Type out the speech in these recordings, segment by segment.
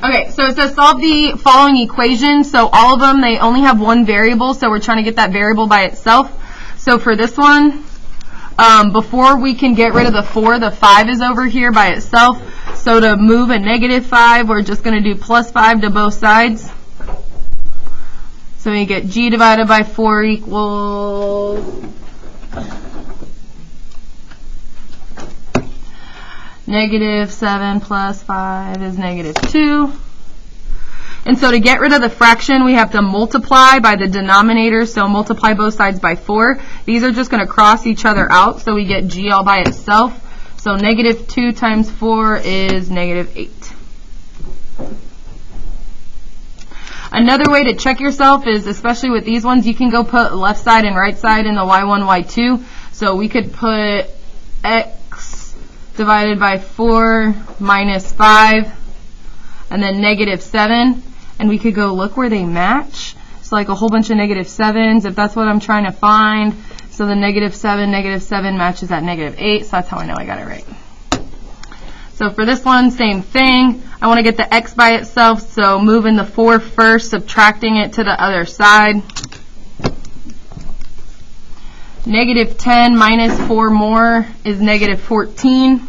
Okay, so it says solve the following equations. So all of them, they only have one variable, so we're trying to get that variable by itself. So for this one, before we can get rid of the 4, the 5 is over here by itself. So to move a negative 5, we're just going to do plus 5 to both sides. So we get g divided by 4 equals negative 7 plus 5 is negative 2. And so to get rid of the fraction, we have to multiply by the denominator. So multiply both sides by 4. These are just going to cross each other out, so we get g all by itself. So negative 2 times 4 is negative 8. Another way to check yourself is, especially with these ones, you can go put left side and right side in the y1, y2. So we could put x divided by 4 minus 5 and then negative 7. And we could go look where they match. So like a whole bunch of negative 7s, if that's what I'm trying to find. So the negative 7 matches at negative 8. So that's how I know I got it right. So for this one, same thing. I want to get the x by itself, so moving the 4 first, subtracting it to the other side. Negative 10 minus 4 more is negative 14,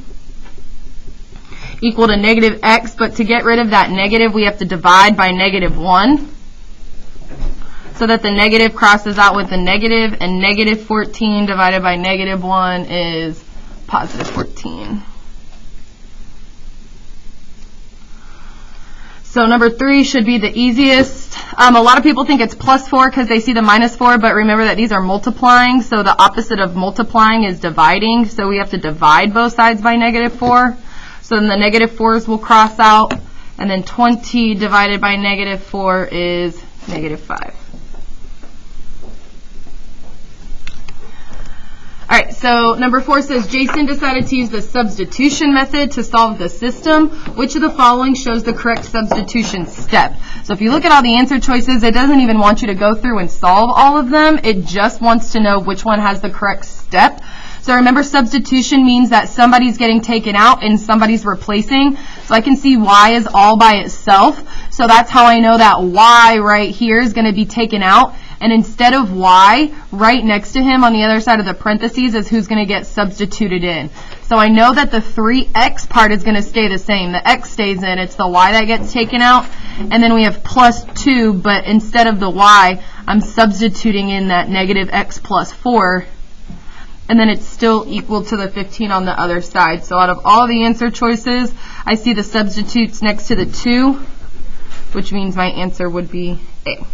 equal to negative x, but to get rid of that negative, we have to divide by negative 1, so that the negative crosses out with the negative, and negative 14 divided by negative 1 is positive 14. So number 3 should be the easiest. A lot of people think it's plus 4 because they see the minus 4, but remember that these are multiplying, so the opposite of multiplying is dividing, so we have to divide both sides by negative 4. So then the negative 4s will cross out, and then 20 divided by negative 4 is negative 5. All right, so number 4 says Jason decided to use the substitution method to solve the system. Which of the following shows the correct substitution step? So if you look at all the answer choices, it doesn't even want you to go through and solve all of them. It just wants to know which one has the correct step. So remember, substitution means that somebody's getting taken out and somebody's replacing. So I can see y is all by itself. So that's how I know that y right here is going to be taken out. And instead of y, right next to him on the other side of the parentheses is who's going to get substituted in. So I know that the 3x part is going to stay the same. The x stays in. It's the y that gets taken out. And then we have plus 2, but instead of the y, I'm substituting in that negative x plus 4. And then it's still equal to the 15 on the other side. So out of all the answer choices, I see the substitutes next to the 2, which means my answer would be A.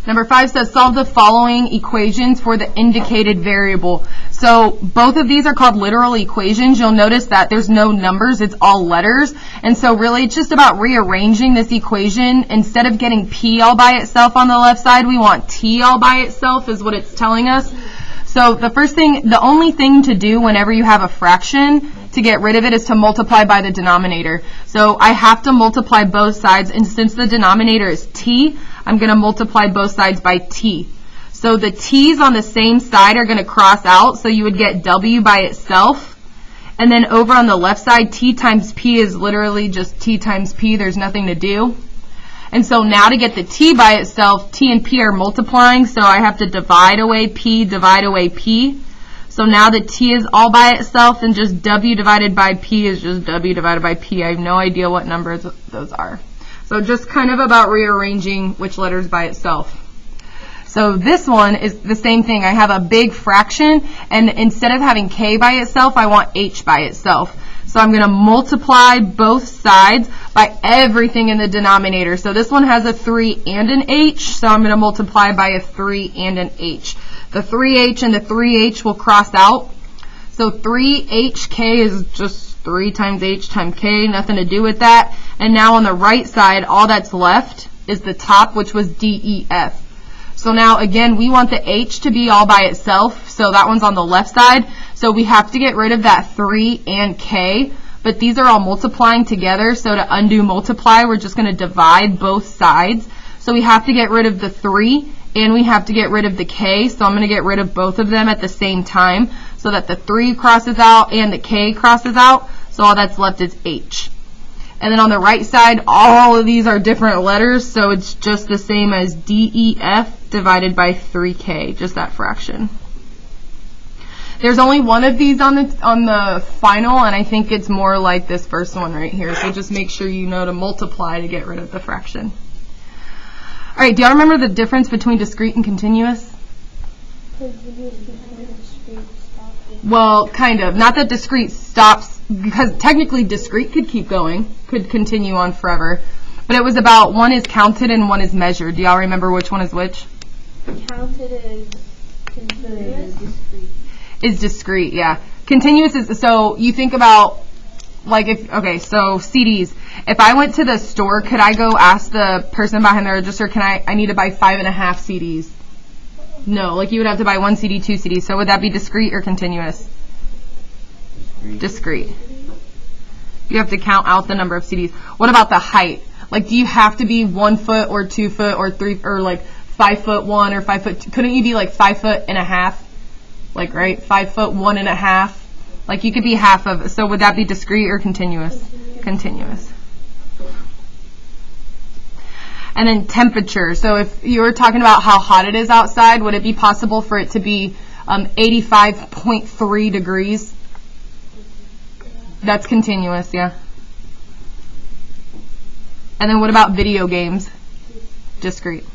Number 5 says solve the following equations for the indicated variable. So both of these are called literal equations. You'll notice that there's no numbers, it's all letters. And so really it's just about rearranging this equation. Instead of getting p all by itself on the left side, we want t all by itself is what it's telling us. So the only thing to do whenever you have a fraction to get rid of it is to multiply by the denominator. So I have to multiply both sides, and since the denominator is t, I'm going to multiply both sides by t. So the t's on the same side are going to cross out, so you would get w by itself. And then over on the left side, t times p is literally just t times p. There's nothing to do. And so now to get the t by itself, t and p are multiplying, so I have to divide away p, divide away p. So now the t is all by itself, and just w divided by p is just w divided by p. I have no idea what numbers those are. So just kind of about rearranging which letters by itself. So this one is the same thing. I have a big fraction, and instead of having k by itself, I want h by itself. So I'm going to multiply both sides by everything in the denominator. So this one has a 3 and an h, so I'm going to multiply by a 3 and an h. The 3h and the 3h will cross out. So 3hk is just 3 times h times k, nothing to do with that. And now on the right side, all that's left is the top, which was def. So now again, we want the h to be all by itself, so that one's on the left side. So we have to get rid of that 3 and k, but these are all multiplying together, so to undo multiply, we're just going to divide both sides. So we have to get rid of the 3, and we have to get rid of the k, so I'm going to get rid of both of them at the same time, so that the 3 crosses out and the k crosses out. So So all that's left is h. And then on the right side, all of these are different letters, so it's just the same as DEF divided by 3K, just that fraction. There's only one of these on the final, and I think it's more like this first one right here. So just make sure you know to multiply to get rid of the fraction. All right, do y'all remember the difference between discrete and continuous? Well, kind of. Not that discrete stops, because technically discrete could keep going, could continue on forever. But it was about one is counted and one is measured. Do y'all remember which one is which? Counted is continuous. Is discrete, yeah. Continuous is, so you think about, like if, okay, so CDs. If I went to the store, could I go ask the person behind the register, I need to buy 5.5 CDs? No, like you would have to buy 1 CD, 2 CDs. So would that be discrete or continuous? Discrete. You have to count out the number of CDs. What about the height? Like, do you have to be 1 foot or 2 foot or 3 or like 5'1" or 5 foot? Couldn't you be like 5'1.5"? Like, right, 5'1.5". Like, you could be half of it. So would that be discrete or continuous? Continuous. And then temperature. So if you were talking about how hot it is outside, would it be possible for it to be 85.3 degrees? That's continuous, yeah. And then what about video games? Discrete.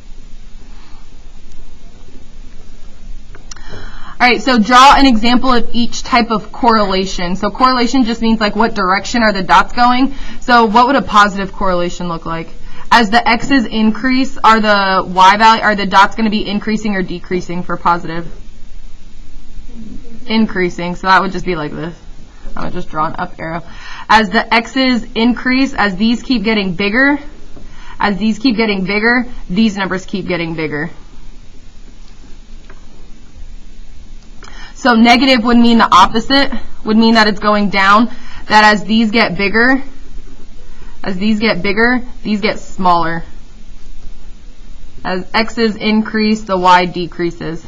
All right, so draw an example of each type of correlation. So correlation just means like what direction are the dots going. So what would a positive correlation look like? As the x's increase, are the dots going to be increasing or decreasing for positive? Increasing. So that would just be like this. I would just draw an up arrow. As the x's increase, as these keep getting bigger, these numbers keep getting bigger. So negative would mean the opposite, would mean that it's going down, that as these get bigger, these get smaller. As x's increase, the y decreases.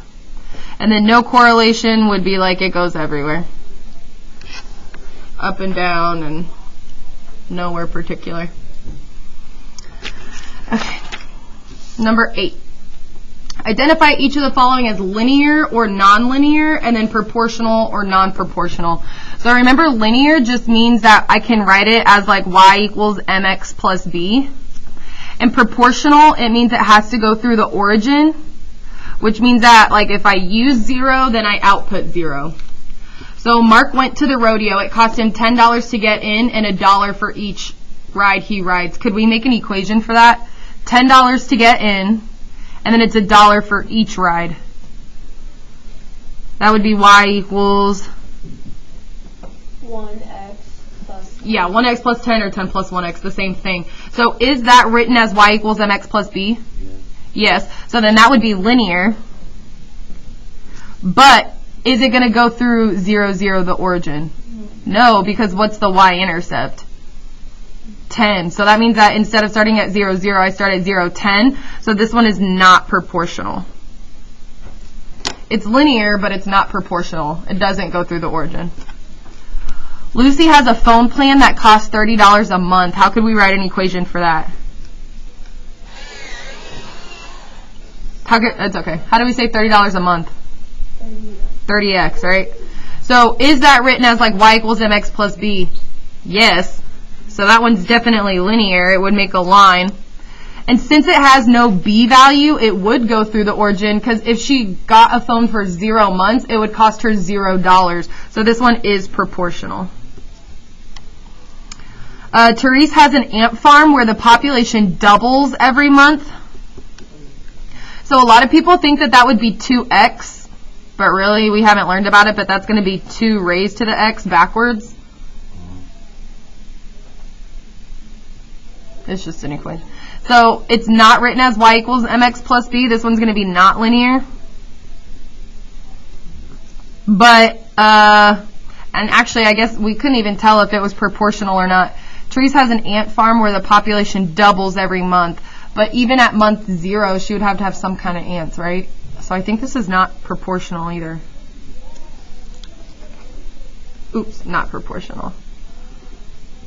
And then no correlation would be like it goes everywhere. Up and down and nowhere particular. Okay. Number 8. Identify each of the following as linear or nonlinear, and then proportional or non-proportional. So remember, linear just means that I can write it as like y equals mx plus b. And proportional, it means it has to go through the origin, which means that like if I use 0, then I output 0. So Mark went to the rodeo. It cost him $10 to get in and $1 for each ride he rides. Could we make an equation for that? $10 to get in, and then it's $1 for each ride. That would be y equals 1x plus 10. Yeah, 1x plus 10 or 10 plus 1x, the same thing. So is that written as y equals mx plus b? Yes. So then that would be linear. But is it going to go through 0, 0, the origin? No, because what's the y-intercept? 10. So that means that instead of starting at 0, 0, I start at 0, 10. So this one is not proportional. It's linear, but it's not proportional. It doesn't go through the origin. Lucy has a phone plan that costs $30 a month. How could we write an equation for that? That's okay. How do we say $30 a month? 30x, right? So is that written as like y equals mx plus b? Yes. So that one's definitely linear. It would make a line. And since it has no b value, it would go through the origin, because if she got a phone for 0 months, it would cost her $0. So this one is proportional. Therese has an ant farm where the population doubles every month. So a lot of people think that that would be 2x, but really we haven't learned about it, but that's going to be 2 raised to the x backwards. It's just an equation. So it's not written as y equals mx plus b. This one's going to be not linear. But, and actually I guess we couldn't even tell if it was proportional or not. Therese has an ant farm where the population doubles every month. But even at month 0, she would have to have some kind of ants, right? So I think this is not proportional either. Oops, not proportional.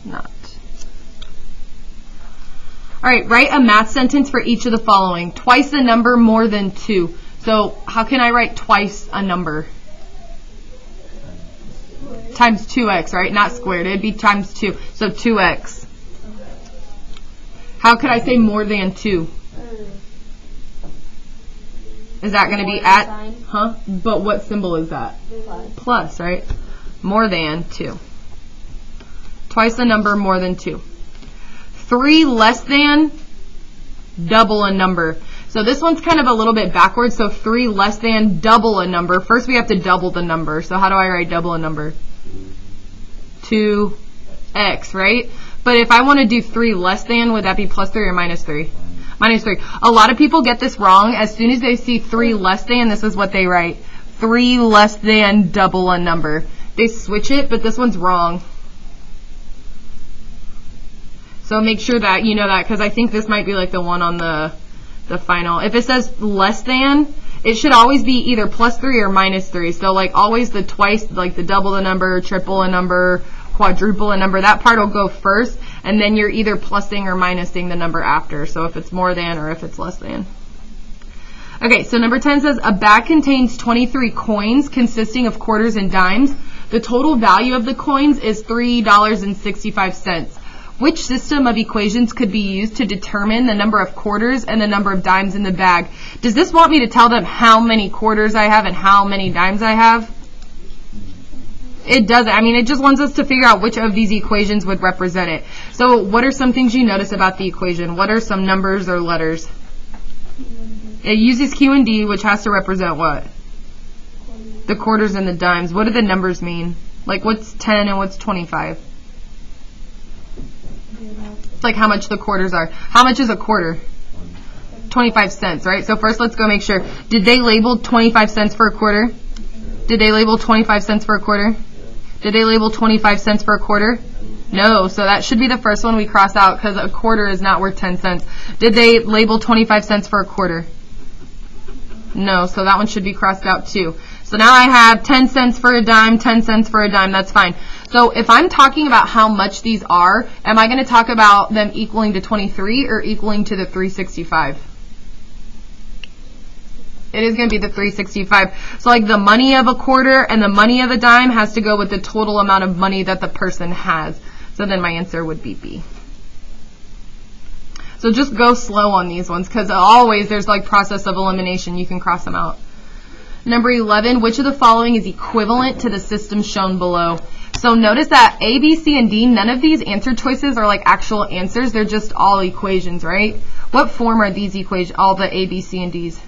not. All right, write a math sentence for each of the following. Twice the number, more than 2. So how can I write twice a number? Times 2x, right? Not squared. It'd be times 2. So 2x. How could I say more than 2? Is that going to be at? Huh? But what symbol is that? Plus, right? More than 2. Twice the number, more than 2. 3 less than, double a number. So this one's kind of a little bit backwards. So 3 less than, double a number. First we have to double the number. So how do I write double a number? 2x, right? But if I want to do 3 less than, would that be plus 3 or minus 3? Minus 3. A lot of people get this wrong. As soon as they see 3 less than, this is what they write. 3 less than, double a number. They switch it, but this one's wrong. So make sure that you know that, because I think this might be like the one on the final. If it says less than, it should always be either plus 3 or minus 3. So like always the twice, like the double a number, triple a number, quadruple a number, that part will go first, and then you're either plusing or minusing the number after. So if it's more than or if it's less than. Okay, so number 10 says a bag contains 23 coins consisting of quarters and dimes. The total value of the coins is $3.65. Which system of equations could be used to determine the number of quarters and the number of dimes in the bag? Does this want me to tell them how many quarters I have and how many dimes I have? It doesn't. I mean, it just wants us to figure out which of these equations would represent it. So what are some things you notice about the equation? What are some numbers or letters? It uses Q and D, which has to represent what? The quarters and the dimes. What do the numbers mean? Like what's 10 and what's 25? It's like how much the quarters are. How much is a quarter? 25 cents, right? So first let's go make sure. Did they label 25 cents for a quarter? Did they label 25 cents for a quarter? Did they label 25 cents for a quarter? No, so that should be the first one we cross out because a quarter is not worth 10 cents. Did they label 25 cents for a quarter? No, so that one should be crossed out too. So now I have 10 cents for a dime, 10 cents for a dime, that's fine. So if I'm talking about how much these are, am I going to talk about them equaling to 23 or equaling to the 365? It is going to be the 365. So like the money of a quarter and the money of a dime has to go with the total amount of money that the person has. So then my answer would be B. So just go slow on these ones because always there's like process of elimination. You can cross them out. Number 11, which of the following is equivalent to the system shown below? So notice that A, B, C, and D, none of these answer choices are like actual answers. They're just all equations, right? What form are these equations, all the A, B, C, and D's?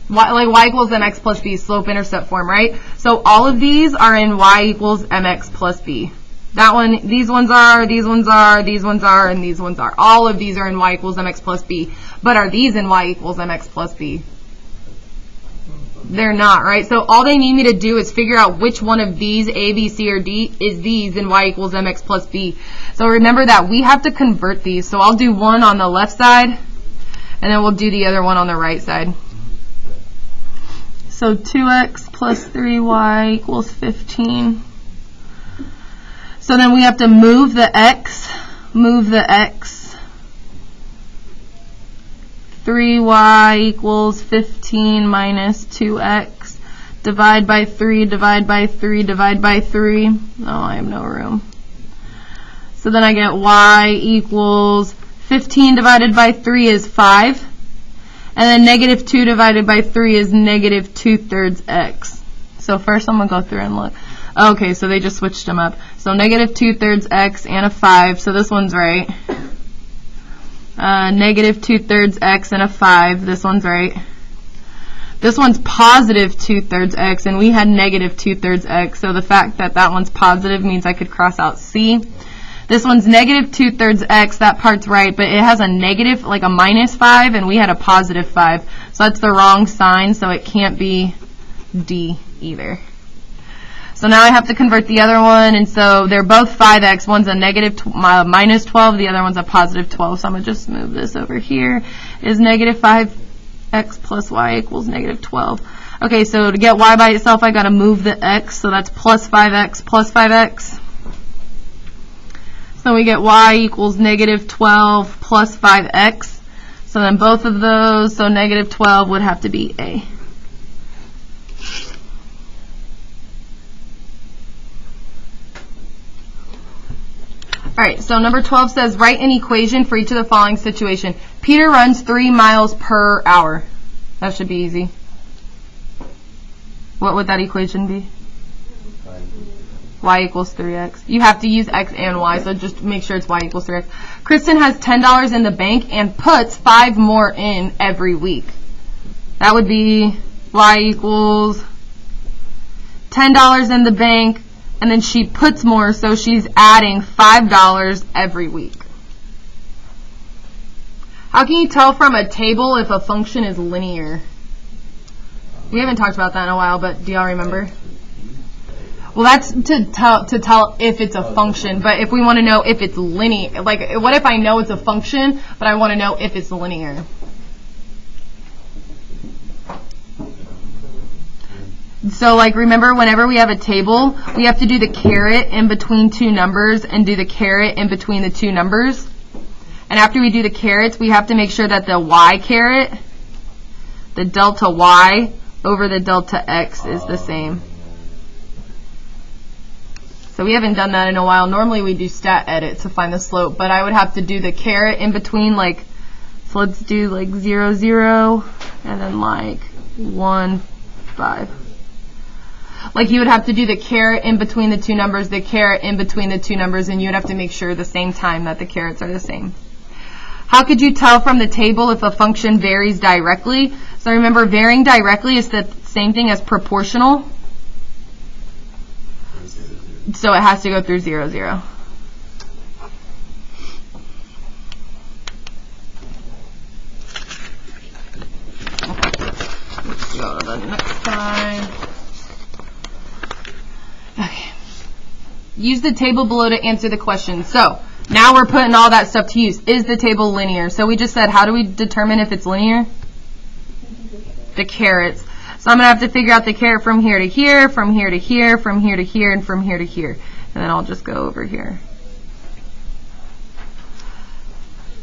Like y equals mx plus b, slope-intercept form, right? So all of these are in y equals mx plus b. That one, these ones are, these ones are, these ones are, and these ones are. All of these are in y equals mx plus b. But are these in y equals mx plus b? They're not, right? So all they need me to do is figure out which one of these, A, B, C, or D, is these in y equals mx plus b. So remember that we have to convert these. So I'll do one on the left side, and then we'll do the other one on the right side. So 2x plus 3y equals 15. So then we have to move the x, 3y equals 15 minus 2x. Divide by 3, divide by 3, divide by 3. Oh, I have no room. So then I get y equals 15 divided by 3 is 5. And then negative 2 divided by 3 is negative 2/3 x. So first I'm going to go through and look. Okay, so they just switched them up. So negative 2/3 x and a 5. So this one's right. Negative 2/3 x and a 5. This one's right. This one's positive 2/3 x, and we had negative 2/3 x. So the fact that that one's positive means I could cross out C. This one's negative 2/3 x, that part's right, but it has a negative, like a minus 5, and we had a positive 5. So that's the wrong sign, so it can't be D either. So now I have to convert the other one, and so they're both 5x. One's a minus 12, the other one's a positive 12. So I'm going to just move this over here. Is negative 5x plus y equals negative 12. Okay, so to get y by itself, I got to move the x, so that's plus 5x plus 5x. So we get y equals negative 12 plus 5x. So then both of those, so negative 12 would have to be A. All right, so number 12 says, write an equation for each of the following situation. Peter runs 3 miles per hour. That should be easy. What would that equation be? Y equals 3x. You have to use x and y, so just make sure it's y equals 3x. Kristen has $10 in the bank and puts 5 more in every week. That would be y equals $10 in the bank, and then she puts more, so she's adding $5 every week. How can you tell from a table if a function is linear? We haven't talked about that in a while, but do y'all remember? Well, that's to tell if it's a function, but if we want to know if it's linear, like what if I know it's a function, but I want to know if it's linear? So like remember, whenever we have a table, we have to do the caret in between two numbers and do the caret in between the two numbers. And after we do the carets, we have to make sure that the y caret, the delta y over the delta x is the same. So we haven't done that in a while. Normally we do stat edit to find the slope, but I would have to do the caret in between, like, so let's do like 0, 0, and then like 1, 5. Like you would have to do the caret in between the two numbers, the caret in between the two numbers, and you would have to make sure the same time that the carets are the same. How could you tell from the table if a function varies directly? So remember, varying directly is the same thing as proportional. So it has to go through 0, 0. Let's go to the next time. Okay. Use the table below to answer the question. So now we're putting all that stuff to use. Is the table linear? So we just said, how do we determine if it's linear? The carets. So I'm going to have to figure out the caret from here to here, from here to here, from here to here, and from here to here. And then I'll just go over here.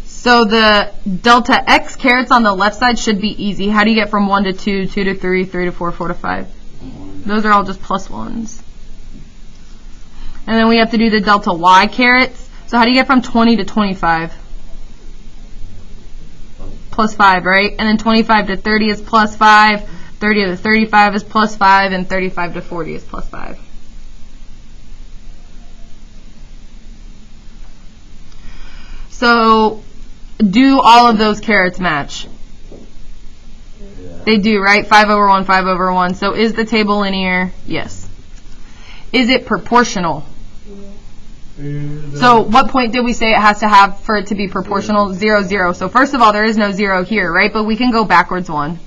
So the delta x carets on the left side should be easy. How do you get from 1 to 2, 2 to 3, 3 to 4, 4 to 5? Those are all just plus 1s. And then we have to do the delta y carets. So how do you get from 20 to 25? Plus 5, right? And then 25 to 30 is plus 5. 30 to 35 is plus 5, and 35 to 40 is plus 5. So, do all of those carets match? Yeah. They do, right? 5 over 1, 5 over 1. So, is the table linear? Yes. Is it proportional? Yeah. So, what point did we say it has to have for it to be proportional? 0, 0. So, first of all, there is no 0 here, right? But we can go backwards 1.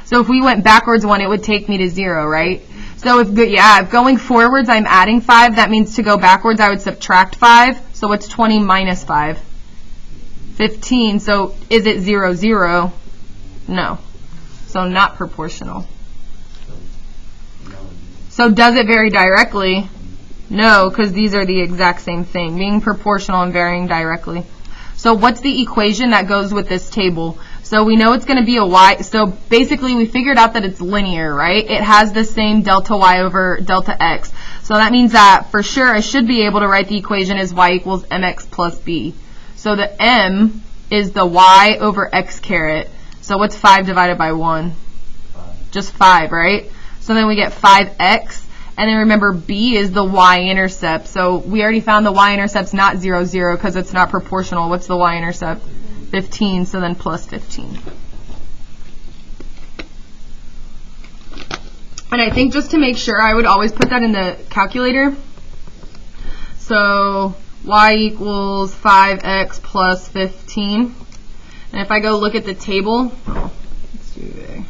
So if we went backwards 1, it would take me to 0, right? So if going forwards I'm adding 5, that means to go backwards I would subtract 5. So what's 20 minus 5? 15. So is it 0, 0? No. So not proportional. So does it vary directly? No, because these are the exact same thing, being proportional and varying directly. So what's the equation that goes with this table? So we know it's going to be a y. So basically we figured out that it's linear, right? It has the same delta y over delta x. So that means that for sure I should be able to write the equation as y equals mx plus b. So the m is the y over x caret. So what's 5 divided by 1? 5. Just 5, right? So then we get 5x. And then remember, b is the y-intercept. So we already found the y-intercept's not 0, 0 because it's not proportional. What's the y-intercept? 15, so then plus 15. And I think just to make sure, I would always put that in the calculator. So y equals 5x plus 15. And if I go look at the table, let's do there.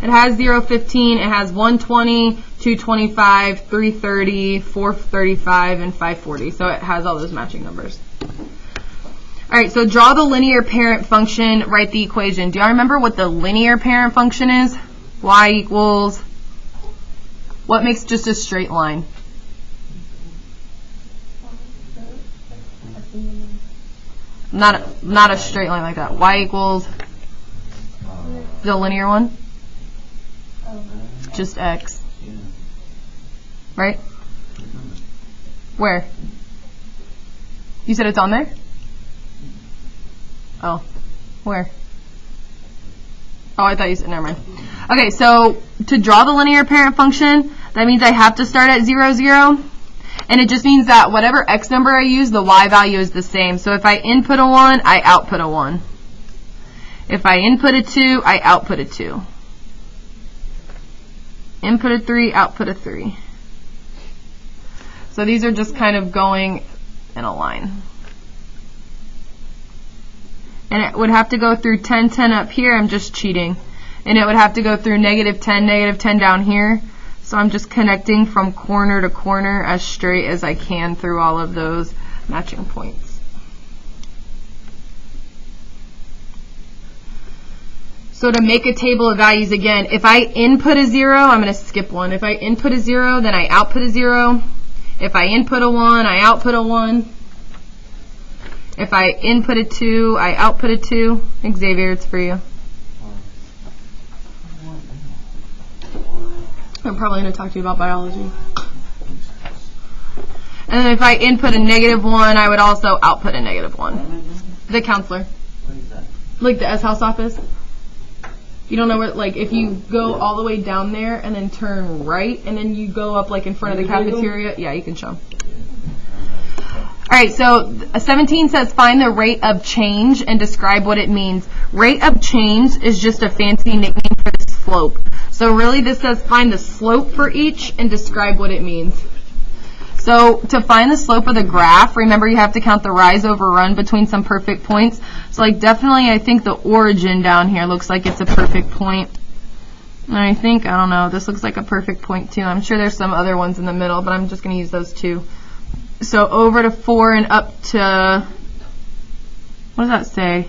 It has 0, 15, it has 120, 225, 330, 435, and 540. So it has all those matching numbers. All right, so draw the linear parent function, write the equation. Do y'all remember what the linear parent function is? Y equals, what makes just a straight line? Not a straight line like that. Y equals the linear one. Just x. Right? Where? You said it's on there? Oh. Where? Oh, I thought you said, never mind. Okay, so to draw the linear parent function, that means I have to start at 0, 0. And it just means that whatever x number I use, the y value is the same. So if I input a 1, I output a 1. If I input a 2, I output a 2. Input a 3, output a 3. So these are just kind of going in a line. And it would have to go through 10, 10 up here. I'm just cheating. And it would have to go through -10, -10 down here. So I'm just connecting from corner to corner as straight as I can through all of those matching points. So to make a table of values again, if I input a 0, I'm going to skip one. If I input a 0, then I output a 0. If I input a 1, I output a 1. If I input a 2, I output a 2. Xavier, it's for you. I'm probably going to talk to you about biology. And then if I input a -1, I would also output a -1. The counselor. What is that? Like the S-House office. You don't know where, like, if you go all the way down there and then turn right, and then you go up, like, in front of the cafeteria. Yeah, you can show them. All right, so 17 says find the rate of change and describe what it means. Rate of change is just a fancy nickname for the slope. So really this says find the slope for each and describe what it means. So to find the slope of the graph, remember you have to count the rise over run between some perfect points. So like definitely I think the origin down here looks like it's a perfect point. And I think, I don't know, this looks like a perfect point too. I'm sure there's some other ones in the middle, but I'm just going to use those two. So over to 4 and up to, what does that say?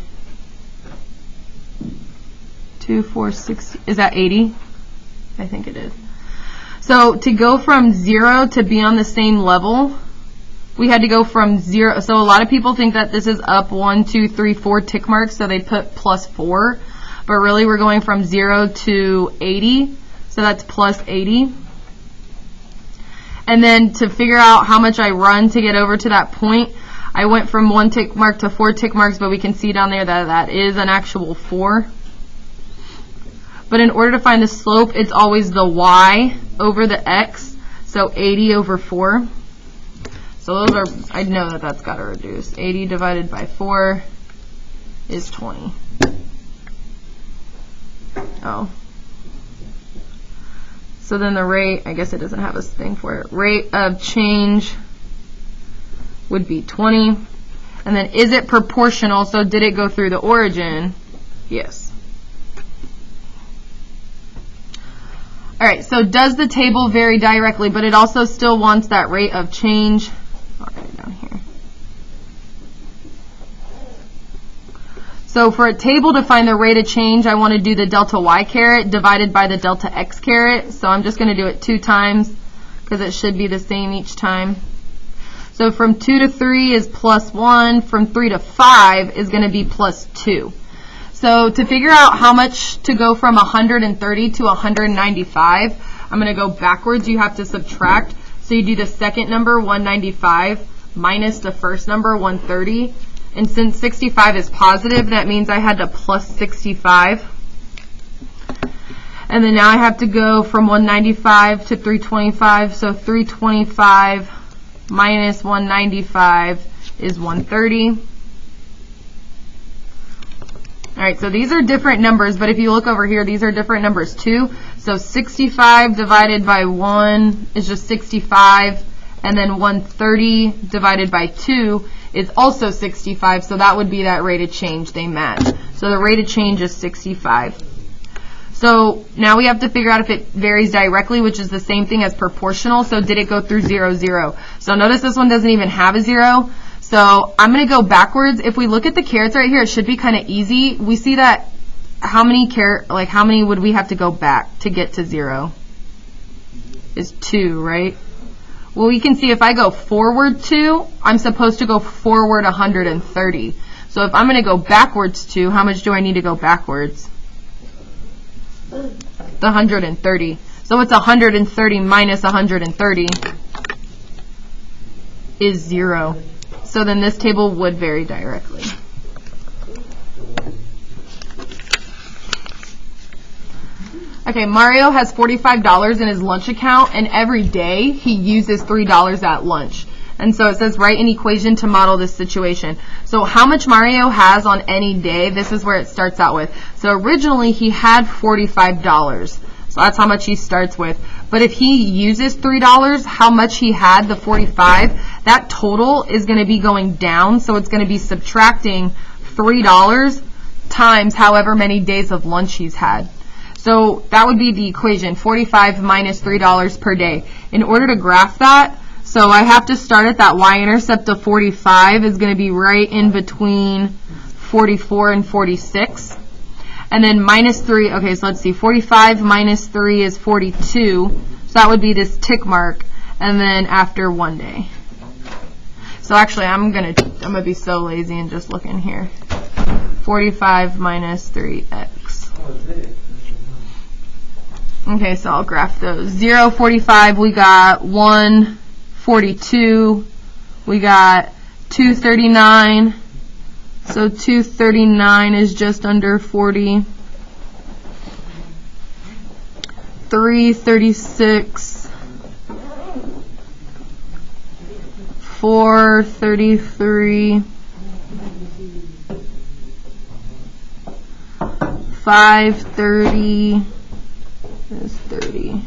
2, 4, 6, is that 80? I think it is. So to go from 0 to be on the same level, we had to go from 0. So a lot of people think that this is up 1, 2, 3, 4 tick marks, so they put +4. But really we're going from 0 to 80, so that's +80. And then to figure out how much I run to get over to that point, I went from 1 tick mark to 4 tick marks, but we can see down there that that is an actual 4. But in order to find the slope, it's always the y over the x, so 80 over 4. So those are, I know that that's got to reduce. 80 divided by 4 is 20. Oh. So then the rate, I guess it doesn't have a thing for it. Rate of change would be 20. And then is it proportional? So did it go through the origin? Yes. All right, so does the table vary directly, but it also still wants that rate of change. I'll write it down here. So for a table to find the rate of change, I want to do the delta y caret divided by the delta x caret. So I'm just going to do it 2 times because it should be the same each time. So from 2 to 3 is +1. From 3 to 5 is going to be +2. So to figure out how much to go from 130 to 195, I'm going to go backwards. You have to subtract. So you do the second number, 195, minus the first number, 130. And since 65 is positive, that means I had to plus 65. And then now I have to go from 195 to 325. So 325 minus 195 is 130. All right, so these are different numbers, but if you look over here, these are different numbers too. So 65 divided by 1 is just 65, and then 130 divided by 2 is also 65, so that would be that rate of change. They match. So the rate of change is 65. So now we have to figure out if it varies directly, which is the same thing as proportional. So did it go through 0, 0? So notice this one doesn't even have a 0. So I'm going to go backwards. If we look at the carets right here, it should be kind of easy. We see that how many would we have to go back to get to 0? Is 2, right? Well, we can see if I go forward 2, I'm supposed to go forward 130. So So if I'm going to go backwards 2, how much do I need to go backwards? The 130. So it's 130 minus 130 is 0. So then this table would vary directly. Okay, Mario has $45 in his lunch account, and every day he uses $3 at lunch. And so it says write an equation to model this situation. So how much Mario has on any day, this is where it starts out with. So originally he had $45. So that's how much he starts with. But if he uses $3, how much he had, the 45, that total is going to be going down. So it's going to be subtracting $3 times however many days of lunch he's had. So that would be the equation, 45 minus $3 per day. In order to graph that, so I have to start at that y-intercept of 45 is going to be right in between 44 and 46. And then minus 3, okay, so let's see, 45 minus 3 is 42. So that would be this tick mark. And then after 1 day. So actually, I'm gonna be so lazy and just look in here. 45 minus 3x. Okay, so I'll graph those. 0, 45, we got 1, 42, we got 239. So 239 is just under 40. 336. 433. 530 is 30.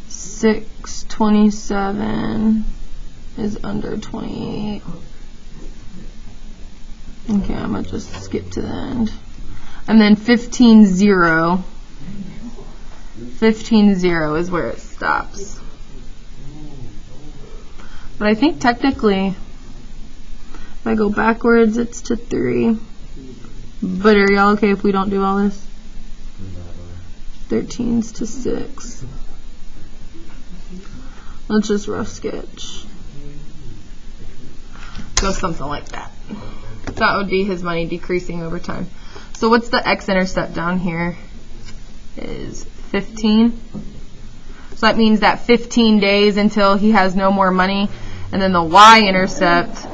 627 is under 28. Okay, I'm going to just skip to the end. And then 15-0. 15-0 is where it stops. But I think technically, if I go backwards, it's to 3. But are y'all okay if we don't do all this? 13's to 6. Let's just rough sketch. So something like that. That would be his money decreasing over time. So what's the x-intercept down here? Is 15. So that means that 15 days until he has no more money. And then the y-intercept,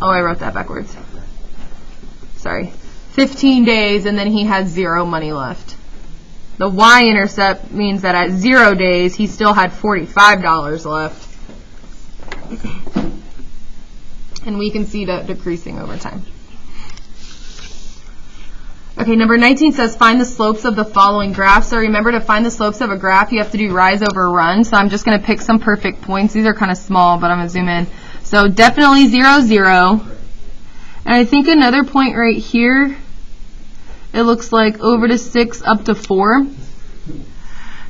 oh, I wrote that backwards. Sorry. 15 days and then he has 0 money left. The y-intercept means that at 0 days he still had $45 left. And we can see that decreasing over time. Okay, number 19 says find the slopes of the following graph. So remember, to find the slopes of a graph, you have to do rise over run. So I'm just going to pick some perfect points. These are kind of small, but I'm going to zoom in. So definitely 0, 0. And I think another point right here, it looks like over to 6 up to 4.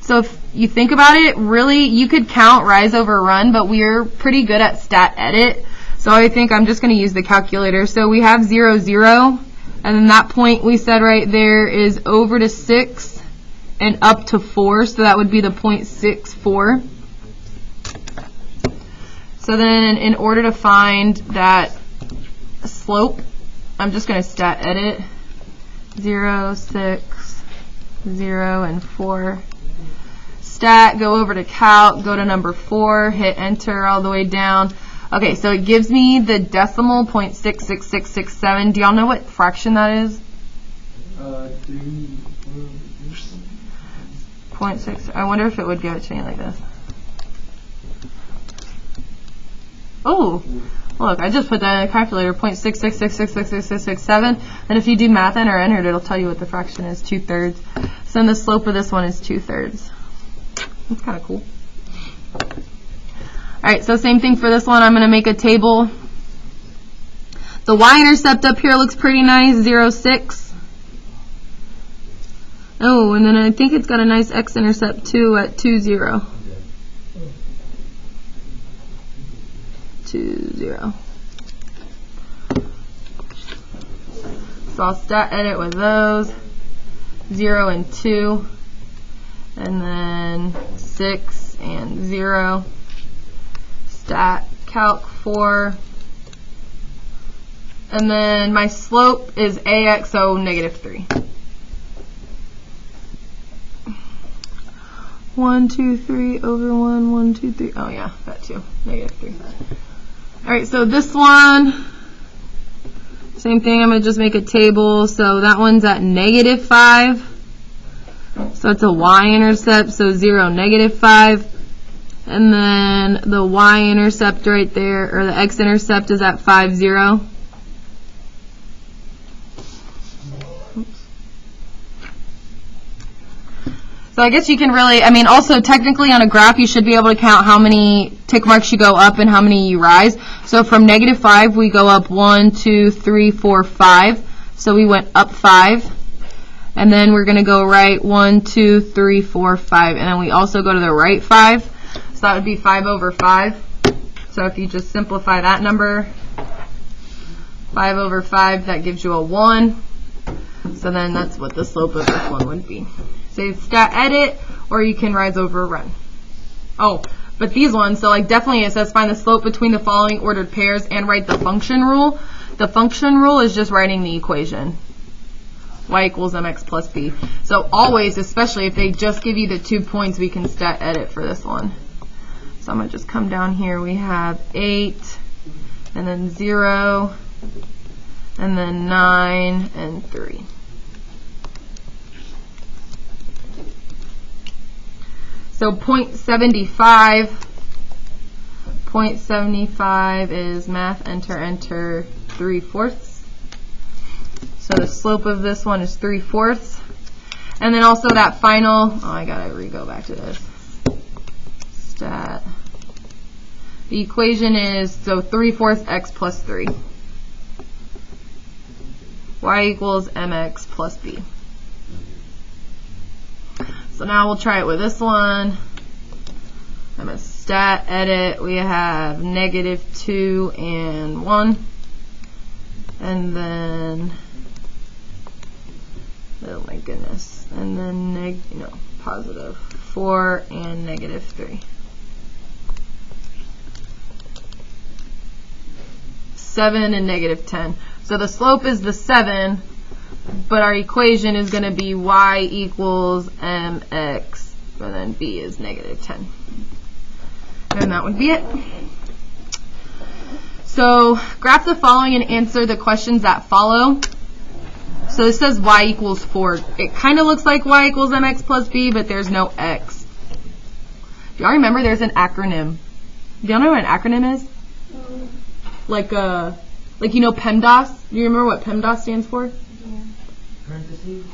So if you think about it, really, you could count rise over run, but we're pretty good at stat edit. So I think I'm just going to use the calculator. So we have 0, 0, and then that point we said right there is over to 6 and up to 4. So that would be the 0.64. So then in order to find that slope, I'm just going to stat edit. 0, 6, 0, and 4. Stat, go over to calc, go to number 4, hit enter all the way down. Okay, so it gives me the decimal 0.66667. Do y'all know what fraction that is? 0.6. I wonder if it would give it to me like this. Oh, look, I just put that in a calculator, 0.6666667. And if you do math and or entered, it'll tell you what the fraction is, 2/3. So then the slope of this one is 2/3. That's kind of cool. All right, so same thing for this one. I'm going to make a table. The y-intercept up here looks pretty nice, 0, 6. Oh, and then I think it's got a nice x-intercept too at 2, 0. 2, 0. So I'll stat edit with those. 0 and 2. And then 6 and 0. Stat calc 4. And then my slope is ax, so -3. 1, 2, 3 over 1, 1, 2, 3. Oh yeah, that too. -3. Alright, so this one, same thing, I'm going to just make a table. So that one's at -5. So it's a y-intercept, so 0, -5. And then the y-intercept right there, or the x-intercept is at 5, 0. So I guess you can really, I mean, also technically on a graph you should be able to count how many tick marks you go up and how many you rise. So from -5 we go up 1, 2, 3, 4, 5. So we went up 5. And then we're going to go right 1, 2, 3, 4, 5. And then we also go to the right 5. So that would be 5 over 5. So if you just simplify that number, 5 over 5, that gives you a 1. So then that's what the slope of this one would be. So stat edit, or you can rise over run. Oh, but these ones, so like definitely it says find the slope between the following ordered pairs and write the function rule. The function rule is just writing the equation. Y equals mx plus b. So always, especially if they just give you the 2 points, we can stat edit for this one. So I'm going to just come down here. We have 8, and then 0, and then 9, and 3. So 0.75. 0.75 is math, enter 3/4. So the slope of this one is 3/4. And then also that final, oh, I gotta go back to this. Stat. The equation is, so 3/4 x plus 3. Y equals mx plus b. So now we'll try it with this one. I'm going to stat edit. We have -2 and 1. And then, oh my goodness. And then positive 4 and -3. 7 and -10. So the slope is the 7. But our equation is going to be y equals mx, and then b is -10. And that would be it. So graph the following and answer the questions that follow. So this says y equals 4. It kind of looks like y equals mx plus b, but there's no x. Do y'all remember there's an acronym? Do y'all know what an acronym is? Like PEMDAS? Do you remember what PEMDAS stands for? Parentheses.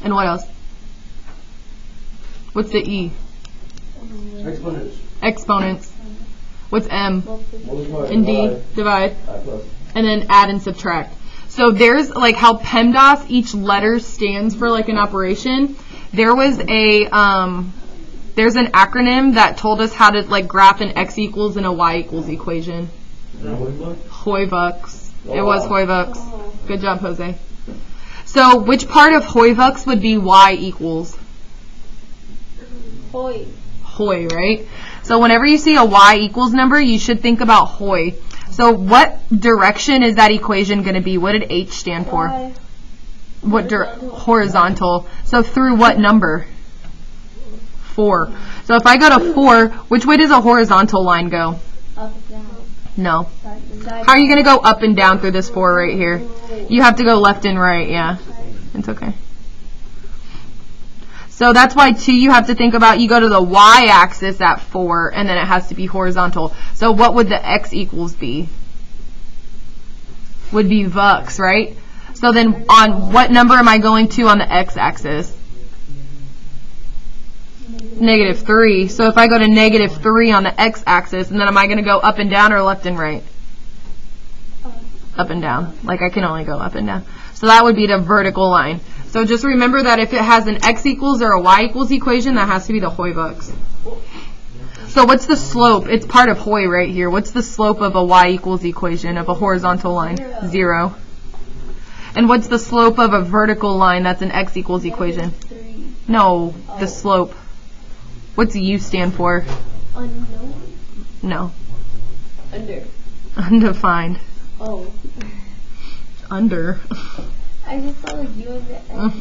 And what else? What's the E? Exponents. Exponents. What's M? Multiply. And D? Divide. Plus. And then add and subtract. So there's like how PEMDAS, each letter stands for like an operation. There was a there's an acronym that told us how to like graph an x equals and a y equals equation. Hoivux. It was Hoivux. Good job, Jose. So which part of Hoivux would be y equals? Hoi. Hoi, right? So whenever you see a y equals number, you should think about hoi. So what direction is that equation going to be? What did H stand for? Y. What horizontal. So through what number? 4. So if I go to 4, which way does a horizontal line go? Up, down. No. Side. How are you going to go up and down through this 4 right here? You have to go left and right, yeah. It's okay. So that's why, too, you have to think about, you go to the y-axis at 4, and then it has to be horizontal. So what would the x equals be? Would be vux, right? So then on what number am I going to on the x-axis? -3. So if I go to -3 on the x-axis, and then am I going to go up and down or left and right? Up and down. Like I can only go up and down. So that would be the vertical line. So just remember that if it has an x equals or a y equals equation, that has to be the Hoivux. So what's the slope? It's part of Hoi right here. What's the slope of a y equals equation of a horizontal line? 0. And what's the slope of a vertical line that's an x equals equation? 3. No, the slope. What's U stand for? Unknown. No. Under. Undefined. Oh. Under. I just saw the U and the N.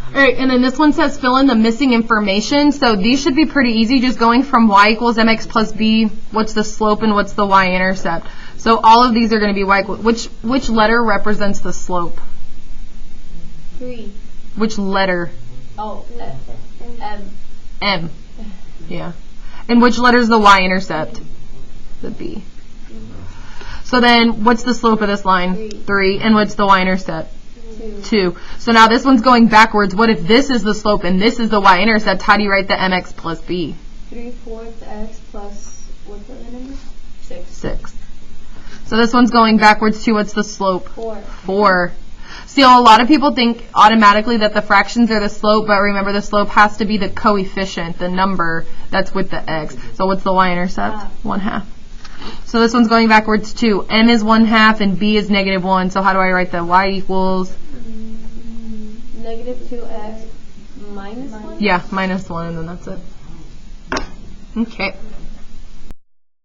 All right, and then this one says fill in the missing information. So these should be pretty easy, just going from y equals mx plus b, what's the slope and what's the y-intercept. So all of these are going to be y equals, which letter represents the slope? 3. Which letter? Oh, M. M. Yeah. And which letter is the y-intercept? The b. So then what's the slope of this line? 3. And what's the y-intercept? 2. So now this one's going backwards. What if this is the slope and this is the y-intercept? How do you write the mx plus b? 3/4 x plus, what's the other number? 6. 6. So this one's going backwards too. What's the slope? 4. 4. See, a lot of people think automatically that the fractions are the slope, but remember the slope has to be the coefficient, the number that's with the x. So what's the y-intercept? 1/2. So this one's going backwards too. M is 1/2 and b is -1. So how do I write that? Y equals? Negative 2x minus 1? Yeah, -1, and then that's it. Okay.